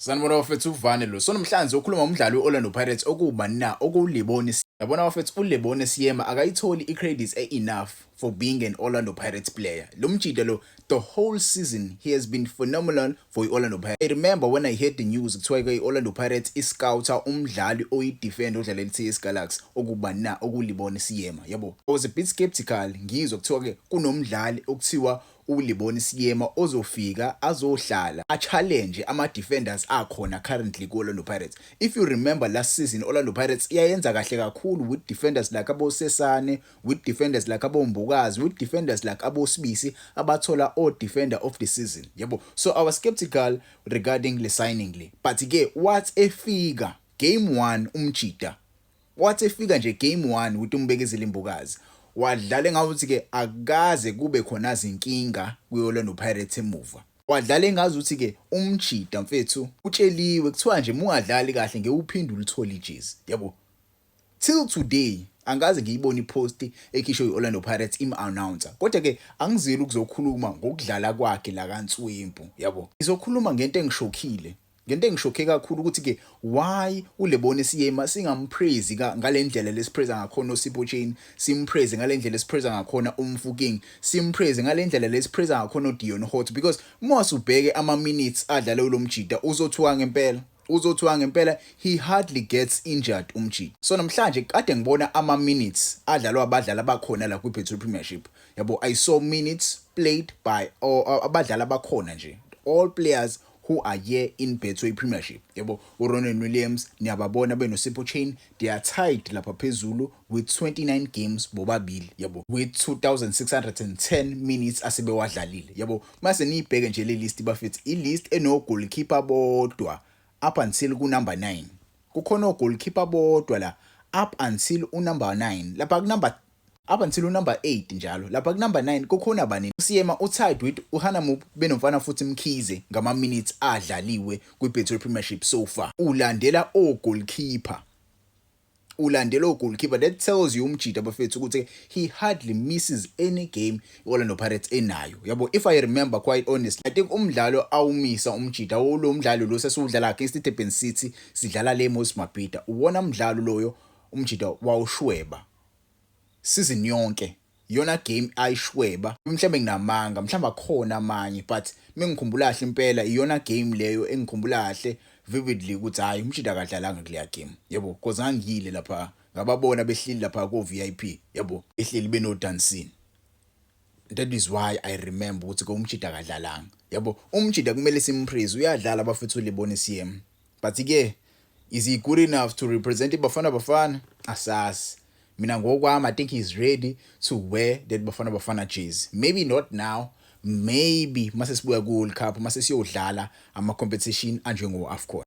Sanibona bafethu uvane lo. Sonomhlanzi okhuluma umdlali we-Orlando Pirates okubani na okuLebone. Yabona bafethu uLebone Siyema akayitholi i-credits enough for being an Orlando Pirates player. Lo mjida lo the whole season he has been phenomenal for i-Orlando Pirates. I remember when I heard the news kuthiwa i-Orlando Pirates iscouter umdlali oyi-defender odlalela i-TS Galaxy okubani na okuLebone Siyema. Yabo. I was a bit skeptical ngizwa kuthiwa ke kunomdlali okuthiwa uLebone Siyema ozofika azohlala a-challenge ama-defenders akhona currently ku-Orlando Pirates. If you remember last season, Orlando Pirates iyayenza kahle kakhulu with defenders like abo Sesane, with defenders like abo Mbukazi, with defenders like abo Sibisi abathola all-defender of the season. Yabo. So I was skeptical regarding le signing le. But ke what efika game 1 umjida. What efika nje game 1 with uMbekezeli Mbukazi. Wadlala ngathi ke akaze kube khona izinkinga kwi-Orlando Pirates emuva. Wadlala ngathi ke umjida mfethu utsheliwe kuthiwa nje mungadlali kahle ngeke uphinde ulithole ijezi. Yabo. Till today angaze ngiyibona ipost ekhishwe i-Orlando Pirates im-announcer. Kodwa ke angizili ukuzokhuluma ngokudlala kwakhe la kaNswimpu. Yabo. Ngizokhuluma ngento engishokile. Ngento engishokhe kakhulu ukuthi ke why uLebone Siyema singampraise ngalendlela lesipraise ngakhona uSipho Chain, simpraise ngalendlela lesipraise ngakhona uMfuking, simpraise ngalendlela lesipraise ngakhona uDion Hot, because mase ubheke ama minutes adlala lo mjida uzothiwa ngempela he hardly gets injured umjida. So namhlanje kade ngibona ama minutes adlalwa abadlali abakhona la kwiBetway Premiership. Yabo, I saw minutes played by abadlali abakhona nje, all players who are here in Betway Premiership. Yabo, uRonan Williams niyababona benoSipho Chain, they are tied lapha phezulu with 29 games bobabili. Yabo, with 2610 minutes asebewadlalile. Yabo, mase niyibheke nje le list bafethu, i list eno goalkeeper bodwa up until ku number 9. Kukhona goalkeeper bodwa la up until number 9. Lapha ku number up until number 8 njalo. Lapha ku number 9 kukhona bani? uSiyema utied with uHanamu benomfana futhi Mkhize ngama minutes adlaliwe kwiBetway Premiership so far. Ulandela goalkeeper. That tells you umjida bafethu ukuthi he hardly misses any game iOrlando Pirates enayo. Yabo, if I remember quite honestly, I think umdlalo awumisa umjida lo mdlalo lo sesiwudlala against iDurban City sidlala le Moses Mabhida. Uwona mdlalo loyo umjida wawushweba season yonke. Yona game ayishweba mhlambe nginamanga, mhlamba khona amanye, but mengikhumbula kahle impela iyona game leyo engikhumbula kahle vividly ukuthi hayi umjida kadlalanga kuleya game. Yebo, cause ngangile lapha ngababona behlili lapha ku VIP. Yebo, ehleli beno dancing. That is why I remember ukuthi umjida kadlalanga. Yebo, umjida kumele simpraise, uyadlala abafethu uLebone Siyema. But ke is he good enough to represent iBafana? Asas. Mina ngokwami, I think he's ready to wear that Bafana jersey. Maybe not now. Maybe mase sibuya ku World Cup, mase siyodlala ama competition anjengo AFCON.